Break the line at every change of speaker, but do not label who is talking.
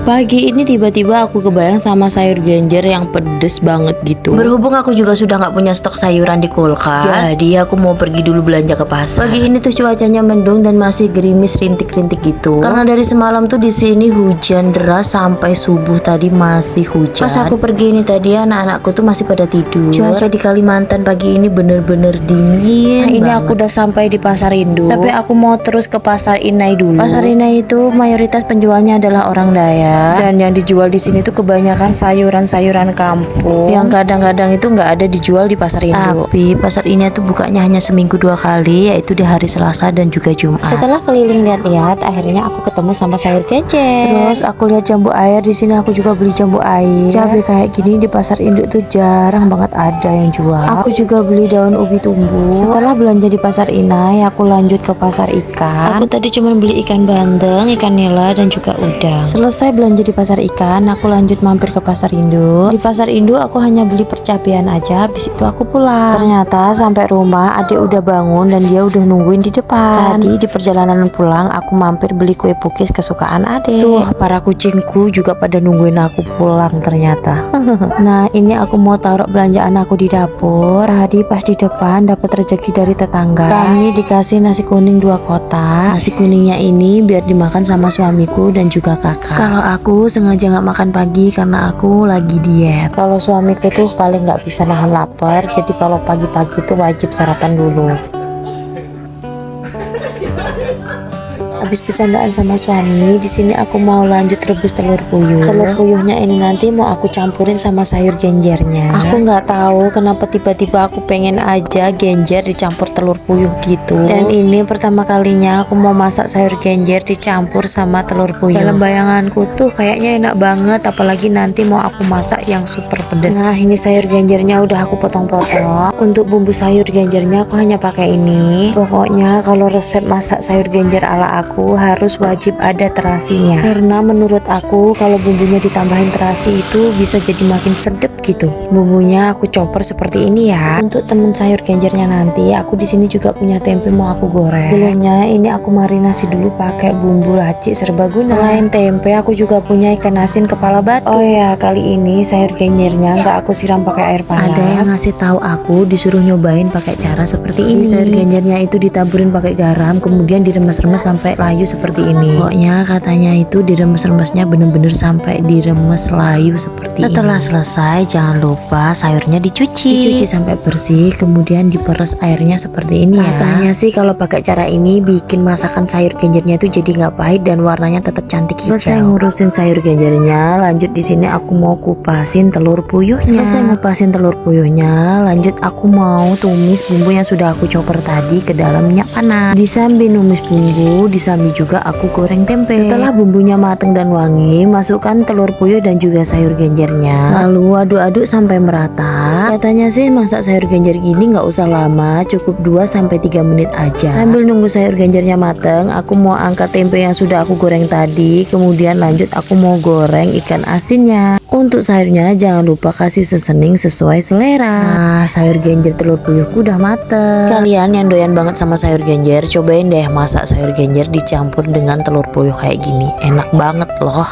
Pagi ini tiba-tiba aku kebayang sama sayur genjer yang pedes banget gitu. Berhubung aku juga sudah nggak punya stok sayuran di kulkas, jadi aku mau pergi dulu belanja ke pasar. Pagi ini tuh cuacanya mendung dan masih gerimis rintik-rintik gitu. Karena dari semalam tuh di sini hujan deras sampai subuh tadi masih hujan. Pas aku pergi ini tadi anak-anakku tuh masih pada tidur. Cuaca di Kalimantan pagi ini bener-bener dingin. Nah, ini aku udah sampai di Pasar Induk. Tapi aku mau terus ke Pasar Inai dulu. Pasar Inai itu mayoritas penjualnya adalah orang Dayak. Dan yang dijual di sini tuh kebanyakan sayuran-sayuran kampung yang kadang-kadang itu nggak ada dijual di Pasar Induk. Tapi pasar ini tuh bukanya hanya seminggu 2 kali, yaitu di hari Selasa dan juga Jumat. Setelah keliling lihat-lihat, akhirnya aku ketemu sama sayur genjer. Terus aku lihat jambu air di sini, aku juga beli jambu air. Cabai kayak gini di Pasar Induk tuh jarang banget ada yang jual. Aku juga beli daun ubi tumbuh. Setelah belanja di Pasar Inai, aku lanjut ke pasar ikan. Aku tadi cuma beli ikan bandeng, ikan nila dan juga udang. Selesai belanja di pasar ikan, aku lanjut mampir ke Pasar Induk. Di Pasar Induk aku hanya beli percabean aja, habis itu aku pulang. Ternyata sampai rumah adik udah bangun dan dia udah nungguin di depan. Tadi di perjalanan pulang aku mampir beli kue pukis kesukaan adik. Tuh para kucingku juga pada nungguin aku pulang ternyata. Nah ini aku mau taruh belanjaan aku di dapur. Tadi pas di depan dapat rezeki dari tetangga. Kami dikasih nasi kuning 2 kotak. Nasi kuningnya ini biar dimakan sama suamiku dan juga kakak. Kalau aku sengaja nggak makan pagi karena aku lagi diet. Kalau suamiku tuh paling nggak bisa nahan lapar, jadi kalau pagi-pagi tuh wajib sarapan dulu. Habis bercandaan sama suami, di sini aku mau lanjut rebus telur puyuh. Telur puyuhnya ini nanti mau aku campurin sama sayur genjernya. Aku nggak tahu kenapa tiba-tiba aku pengen aja genjer dicampur telur puyuh gitu. Dan ini pertama kalinya aku mau masak sayur genjer dicampur sama telur puyuh. Dalam bayanganku tuh kayaknya enak banget, apalagi nanti mau aku masak yang super pedas. Nah ini sayur genjernya udah aku potong-potong. Untuk bumbu sayur genjernya aku hanya pakai ini. Pokoknya kalau resep masak sayur genjer ala aku harus wajib ada terasinya, karena menurut aku kalau bumbunya ditambahin terasi itu bisa jadi makin sedep gitu. Bumbunya aku chopper seperti ini ya. Untuk temen sayur genjernya nanti aku di sini juga punya tempe mau aku goreng. Dulunya ini aku marinasi dulu pakai bumbu racik serbaguna. Selain tempe aku juga punya ikan asin kepala batu. Oh ya kali ini sayur genjernya nggak aku siram pakai air panas. Ada yang ngasih tahu aku disuruh nyobain pakai cara seperti ini. Sayur genjernya itu ditaburin pakai garam, kemudian diremes-remes sampai layu seperti ini. Pokoknya katanya itu diremes-remesnya bener-bener sampai diremes layu seperti ini. Setelah selesai jangan lupa sayurnya dicuci sampai bersih, kemudian diperes airnya seperti ini ya. Katanya sih kalau pakai cara ini bikin masakan sayur genjernya itu jadi nggak pahit dan warnanya tetap cantik hijau. Selesai ngurusin sayur genjernya, lanjut di sini aku mau kupasin telur puyuhnya. Selesai ngupasin telur puyuhnya, lanjut aku mau tumis bumbu yang sudah aku chopper tadi ke dalam minyak panas. Di sambil numis bumbu, di sambil juga aku goreng tempe. Setelah bumbunya mateng dan wangi, masukkan telur puyuh dan juga sayur genjernya. Lalu aduk-aduk sampai merata. Katanya sih masak sayur genjer gini nggak usah lama, cukup 2-3 menit aja. Sambil nunggu sayur genjernya mateng, aku mau angkat tempe yang sudah aku goreng tadi. Kemudian lanjut aku mau goreng ikan asinnya. Untuk sayurnya jangan lupa kasih seasoning sesuai selera. Nah, sayur genjer telur puyuhku udah mateng. Kalian yang doyan banget sama sayur genjer, cobain deh masak sayur genjer dicampur dengan telur puyuh kayak gini. Enak banget loh.